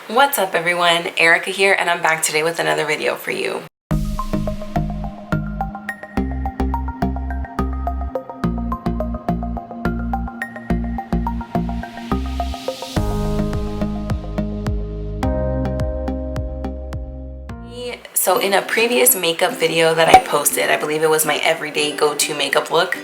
What's up everyone, Erika here, and I'm back today with another video for you. So in a previous makeup video that I posted, I believe it was my everyday go-to makeup look,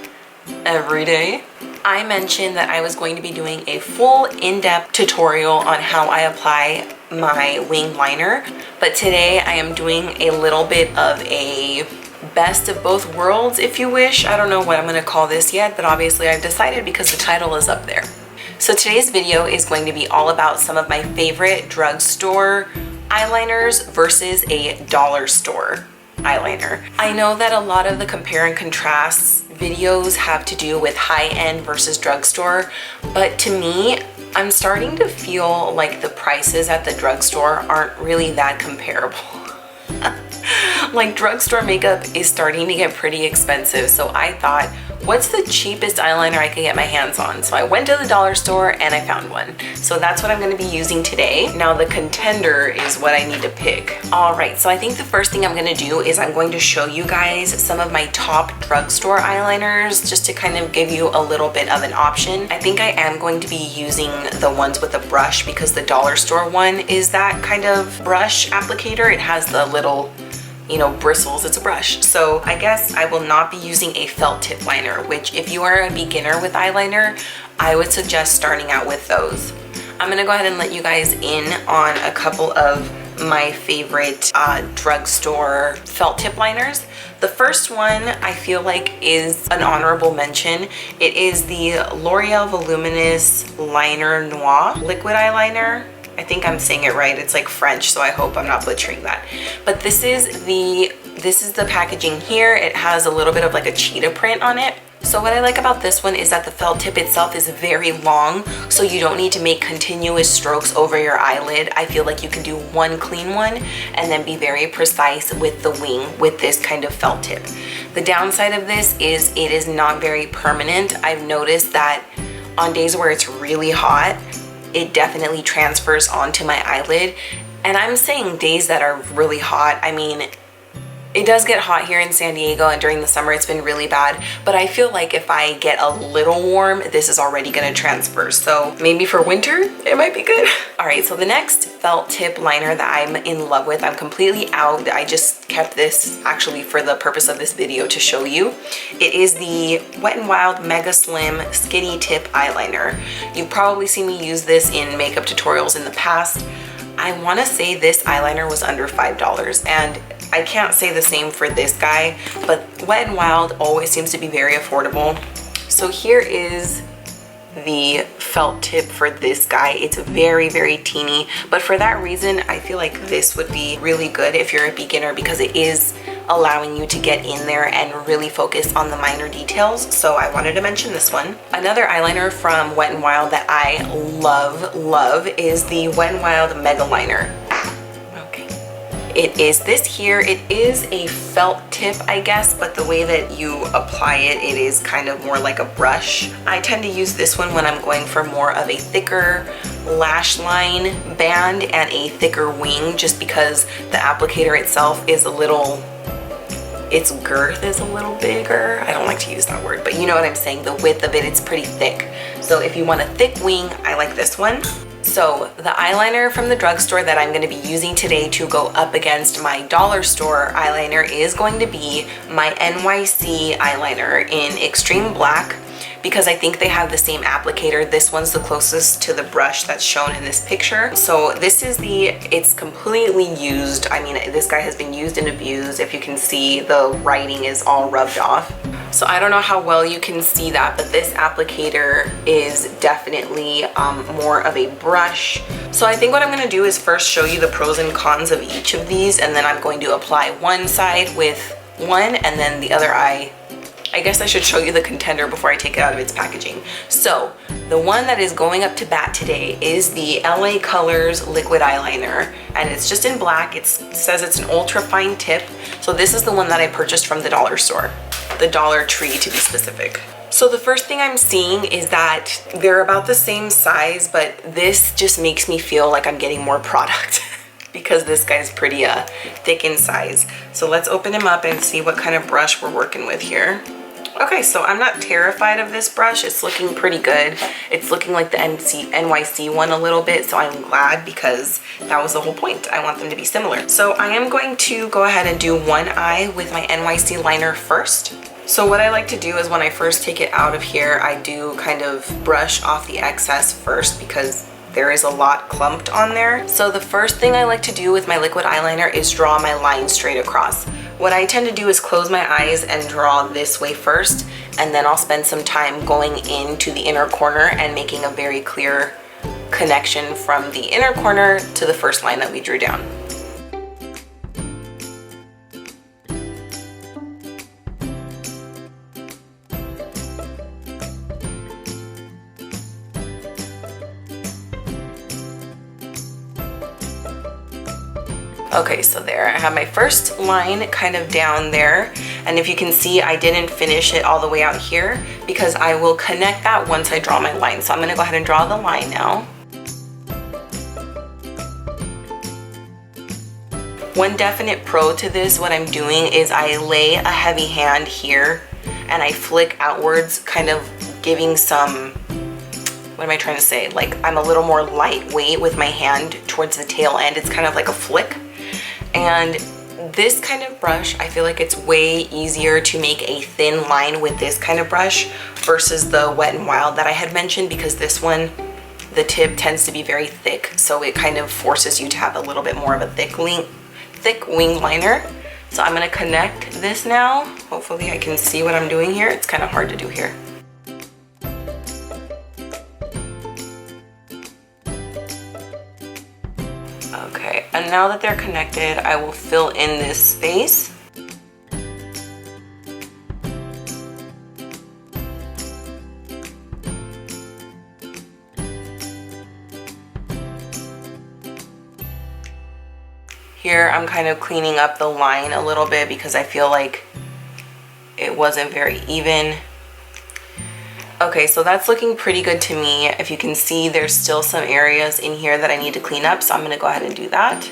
every day, I mentioned that I was going to be doing a full in-depth tutorial on how I apply my wing liner, but today I am doing a little bit of a best of both worlds, if you wish. I don't know what I'm going to call this yet, but obviously I've decided because the title is up there. So today's video is going to be all about some of my favorite drugstore eyeliners versus a dollar store eyeliner. I know that a lot of the compare and contrast videos have to do with high-end versus drugstore, but to me, I'm starting to feel like the prices at the drugstore aren't really that comparable. Like, drugstore makeup is starting to get pretty expensive, so I thought, what's the cheapest eyeliner I could get my hands on? So I went to the dollar store and I found one. So that's what I'm going to be using today. Now the contender is what I need to pick. All right, so I think the first thing I'm going to do is I'm going to show you guys some of my top drugstore eyeliners just to kind of give you a little bit of an option. I think I am going to be using the ones with a brush because the dollar store one is that kind of brush applicator. It has the little, you know, bristles. It's a brush. So I guess I will not be using a felt tip liner, which if you are a beginner with eyeliner, I would suggest starting out with those. I'm gonna go ahead and let you guys in on a couple of my favorite drugstore felt tip liners. The first one I feel like is an honorable mention. It is the L'Oreal Voluminous Liner Noir liquid eyeliner. I think I'm saying it right. It's like French, so I hope I'm not butchering that. But this is the packaging here. It has a little bit of like a cheetah print on it. So what I like about this one is that the felt tip itself is very long, so you don't need to make continuous strokes over your eyelid. I feel like you can do one clean one and then be very precise with the wing with this kind of felt tip. The downside of this is it is not very permanent. I've noticed that on days where it's really hot, it definitely transfers onto my eyelid. And I'm saying days that are really hot. I mean, it does get hot here in San Diego, and during the summer it's been really bad, but I feel like if I get a little warm, this is already gonna transfer. So maybe for winter, it might be good. All right, so the next felt tip liner that I'm in love with, I'm completely out. I just kept this actually for the purpose of this video to show you. It is the Wet n Wild MegaSlim Skinny Tip Eyeliner. You've probably seen me use this in makeup tutorials in the past. I wanna say this eyeliner was under $5, and I can't say the same for this guy, but Wet n Wild always seems to be very affordable. So here is the felt tip for this guy. It's very, very teeny, but for that reason, I feel like this would be really good if you're a beginner because it is allowing you to get in there and really focus on the minor details. So I wanted to mention this one. Another eyeliner from Wet n Wild that I love is the Wet n Wild MegaLiner. It is this here. It is a felt tip, I guess, but the way that you apply it, it is kind of more like a brush. I tend to use this one when I'm going for more of a thicker lash line band and a thicker wing, just because the applicator itself is a little, its girth is a little bigger. I don't like to use that word, but you know what I'm saying. The width of it, it's pretty thick. So if you want a thick wing, I like this one. So the eyeliner from the drugstore that I'm going to be using today to go up against my dollar store eyeliner is going to be my NYC eyeliner in Extreme Black, because I think they have the same applicator. This one's the closest to the brush that's shown in this picture. So this is it's completely used. I mean, this guy has been used and abused. If you can see, the writing is all rubbed off. So I don't know how well you can see that, but this applicator is definitely more of a brush. So I think what I'm gonna do is first show you the pros and cons of each of these, and then I'm going to apply one side with one and then the other eye. I guess I should show you the contender before I take it out of its packaging. So the one that is going up to bat today is the LA Colors Liquid Eyeliner, and it's just in black. It says it's an ultra fine tip. So this is the one that I purchased from the dollar store, the Dollar Tree to be specific. So the first thing I'm seeing is that they're about the same size, but this just makes me feel like I'm getting more product because this guy's pretty thick in size. So let's open him up and see what kind of brush we're working with here. Okay, so I'm not terrified of this brush. It's looking pretty good. It's looking like the NYC one a little bit, so I'm glad because that was the whole point. I want them to be similar. So I am going to go ahead and do one eye with my NYC liner first. So what I like to do is when I first take it out of here, I do kind of brush off the excess first because there is a lot clumped on there. So the first thing I like to do with my liquid eyeliner is draw my line straight across. What I tend to do is close my eyes and draw this way first, and then I'll spend some time going into the inner corner and making a very clear connection from the inner corner to the first line that we drew down. Okay, so there, I have my first line kind of down there, and if you can see, I didn't finish it all the way out here because I will connect that once I draw my line. So I'm gonna go ahead and draw the line now. One definite pro to this, what I'm doing is I lay a heavy hand here and I flick outwards, kind of giving some, what am I trying to say? Like I'm a little more lightweight with my hand towards the tail end. It's kind of like a flick. And this kind of brush, I feel like it's way easier to make a thin line with this kind of brush versus the Wet n Wild that I had mentioned, because this one, the tip tends to be very thick, so it kind of forces you to have a little bit more of a thick wing liner. So I'm gonna connect this now. Hopefully I can see what I'm doing here. It's kind of hard to do here. Okay, and now that they're connected, I will fill in this space. Here, I'm kind of cleaning up the line a little bit because I feel like it wasn't very even. Okay, so that's looking pretty good to me. If you can see, there's still some areas in here that I need to clean up, so I'm gonna go ahead and do that.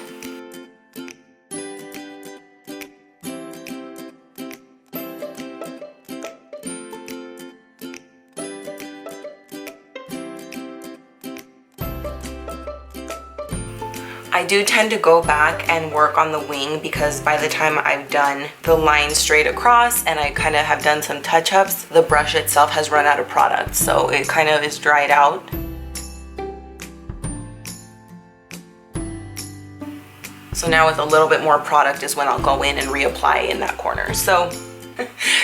I do tend to go back and work on the wing because by the time I've done the line straight across and I kind of have done some touch-ups, the brush itself has run out of product, so it kind of is dried out. So now with a little bit more product is when I'll go in and reapply in that corner. So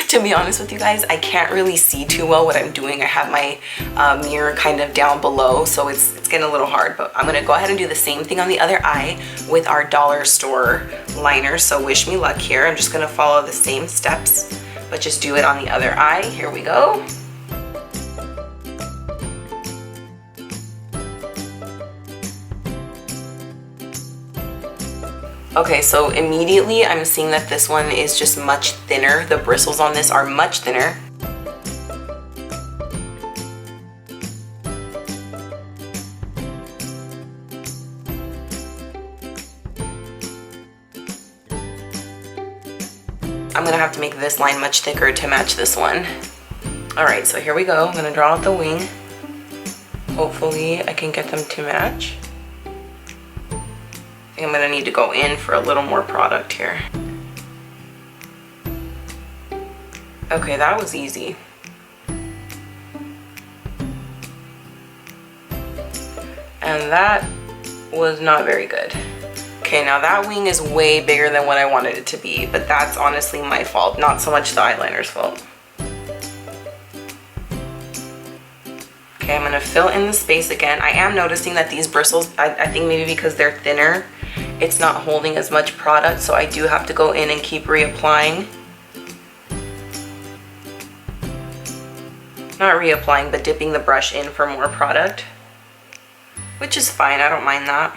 to be honest with you guys, I can't really see too well what I'm doing. I have my mirror kind of down below, so it's getting a little hard, but I'm gonna go ahead and do the same thing on the other eye with our dollar store liner. So wish me luck here. I'm just gonna follow the same steps, but just do it on the other eye. Here we go. Okay, so immediately I'm seeing that this one is just much thinner. The bristles on this are much thinner. I'm gonna have to make this line much thicker to match this one. All right, so here we go. I'm gonna draw out the wing. Hopefully I can get them to match. I think I'm gonna need to go in for a little more product here. Okay, that was easy. And that was not very good. Okay, now that wing is way bigger than what I wanted it to be, but that's honestly my fault, not so much the eyeliner's fault. Okay, I'm gonna fill in the space again. I am noticing that these bristles, I think maybe because they're thinner, it's not holding as much product, so I do have to go in and keep reapplying. Not reapplying, but dipping the brush in for more product, which is fine, I don't mind that.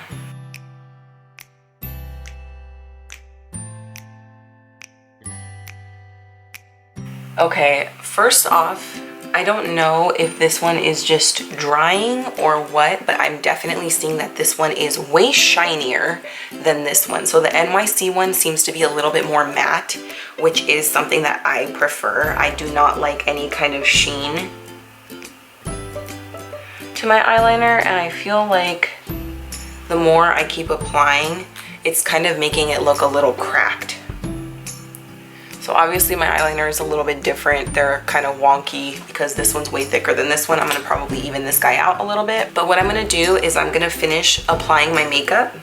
Okay, first off, I don't know if this one is just drying or what, but I'm definitely seeing that this one is way shinier than this one. So the NYC one seems to be a little bit more matte, which is something that I prefer. I do not like any kind of sheen to my eyeliner, and I feel like the more I keep applying, it's kind of making it look a little cracked. So obviously my eyeliner is a little bit different. They're kind of wonky because this one's way thicker than this one. I'm gonna probably even this guy out a little bit. But what I'm gonna do is I'm gonna finish applying my makeup,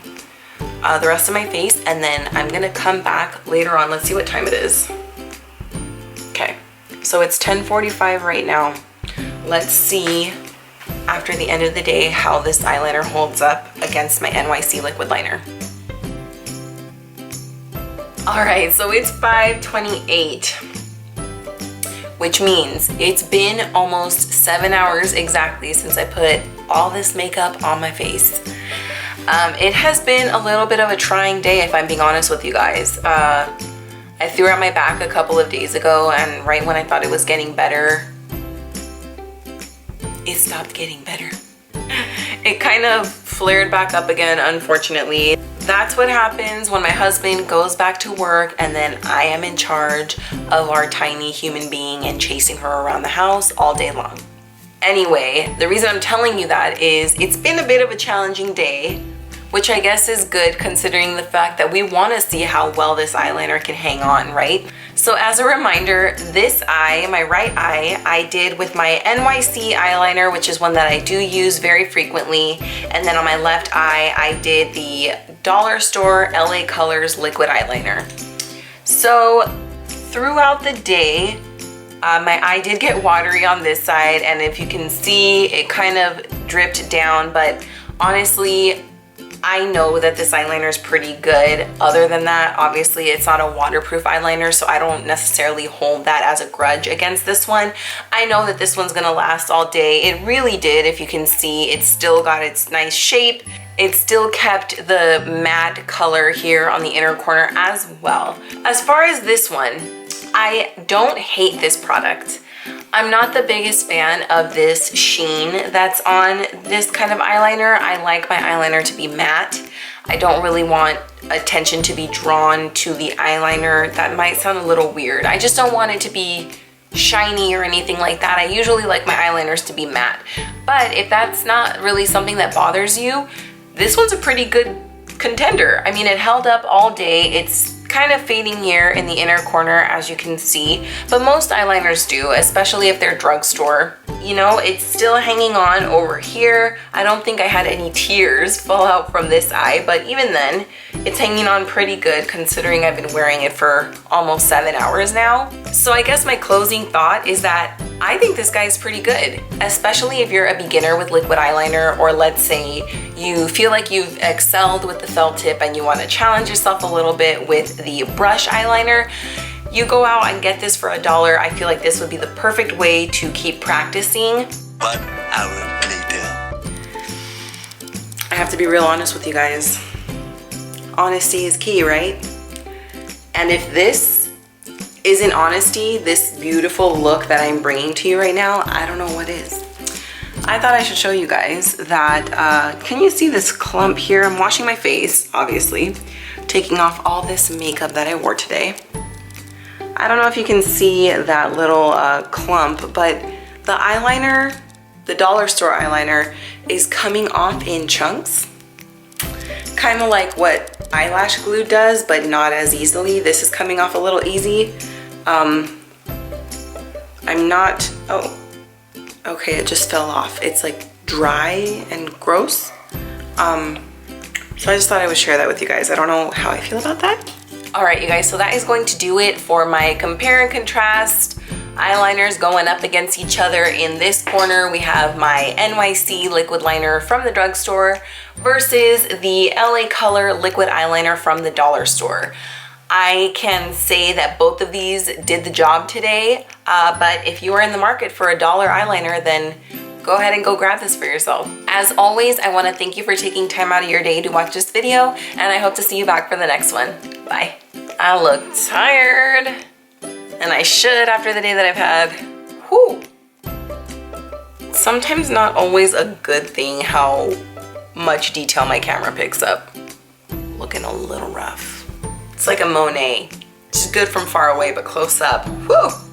the rest of my face, and then I'm gonna come back later on. Let's see what time it is. Okay, so it's 10:45 right now. Let's see after the end of the day how this eyeliner holds up against my NYC Liquid Liner. All right, so it's 5:28, which means it's been almost 7 hours exactly since I put all this makeup on my face. It has been a little bit of a trying day, if I'm being honest with you guys. I threw out my back a couple of days ago, and right when I thought it was getting better, it stopped getting better. It kind of flared back up again, unfortunately. That's what happens when my husband goes back to work and then I am in charge of our tiny human being and chasing her around the house all day long. Anyway, the reason I'm telling you that is it's been a bit of a challenging day, which I guess is good considering the fact that we want to see how well this eyeliner can hang on, right? So as a reminder, this eye, my right eye, I did with my NYC eyeliner, which is one that I do use very frequently. And then on my left eye, I did the Dollar Store LA Colors Liquid Eyeliner. So throughout the day, my eye did get watery on this side, and if you can see, it kind of dripped down, but honestly, I know that this eyeliner is pretty good. Other than that, obviously it's not a waterproof eyeliner, so I don't necessarily hold that as a grudge against this one. I know that this one's gonna last all day. It really did. If you can see, it's still got its nice shape. It still kept the matte color here on the inner corner as well. As far as this one, I don't hate this product. I'm not the biggest fan of this sheen that's on this kind of eyeliner. I like my eyeliner to be matte. I don't really want attention to be drawn to the eyeliner. That might sound a little weird. I just don't want it to be shiny or anything like that. I usually like my eyeliners to be matte. But if that's not really something that bothers you, this one's a pretty good contender. I mean, it held up all day. It's kind of fading here in the inner corner, as you can see, but most eyeliners do, especially if they're drugstore. You know, it's still hanging on over here. I don't think I had any tears fall out from this eye, but even then, it's hanging on pretty good considering I've been wearing it for almost 7 hours now. So I guess my closing thought is that I think this guy is pretty good, especially if you're a beginner with liquid eyeliner, or let's say you feel like you've excelled with the felt tip and you want to challenge yourself a little bit with the brush eyeliner. You go out and get this for $1. I feel like this would be the perfect way to keep practicing. 1 hour later. I have to be real honest with you guys. Honesty is key, right? And if this isn't honesty, this beautiful look that I'm bringing to you right now, I don't know what is. I thought I should show you guys that, can you see this clump here? I'm washing my face, obviously, taking off all this makeup that I wore today. I don't know if you can see that little clump, but the eyeliner, the dollar store eyeliner, is coming off in chunks. Kind of like what eyelash glue does, but not as easily. This is coming off a little easy. I'm not, oh, okay, it just fell off. It's like dry and gross. So I just thought I would share that with you guys. I don't know how I feel about that. All right, you guys, so that is going to do it for my compare and contrast eyeliners going up against each other. In this corner, we have my NYC Liquid Liner from the drugstore versus the LA Color Liquid Eyeliner from the dollar store. I can say that both of these did the job today, but if you are in the market for a $1 eyeliner, then go ahead and go grab this for yourself. As always, I want to thank you for taking time out of your day to watch this video, and I hope to see you back for the next one. Bye. I look tired, and I should after the day that I've had. Whew. sometimes not always a good thing how much detail my camera picks up. Looking a little rough. It's like a Monet. It's good from far away, but close up, whew.